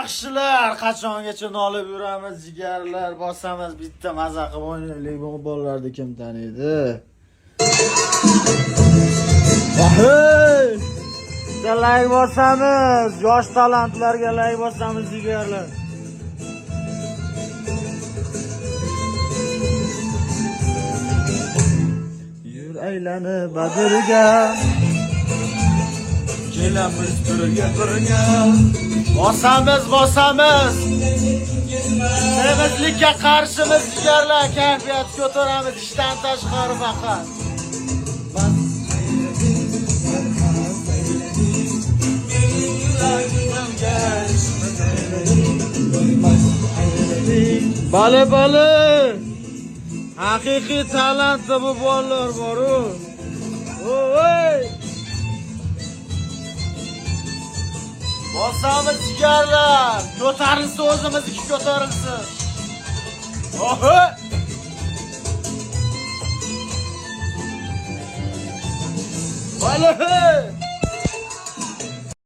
yaxshilar, qachongacha nolib yuramiz, jigarlar, bosamiz bitta maza qilib o'ynaylik. Bu bolalarni kim taniydi? Hey! Like bosamiz, yosh talantlarga like bosamiz, jigarlar. Yur aylanib Badrga, kelamiz birga. Bosamiz. Semizlikka qarshimiz, jigarlar, kayfiyat ko'taramiz, ishdan tashqari faqat. Bale. Haqiqiy talantli bu bolalar bor-ku. Oy! Bosamiz jigarlar, ko'tarilsin, o'zimizniki ko'tarilsin. Oho! Bale!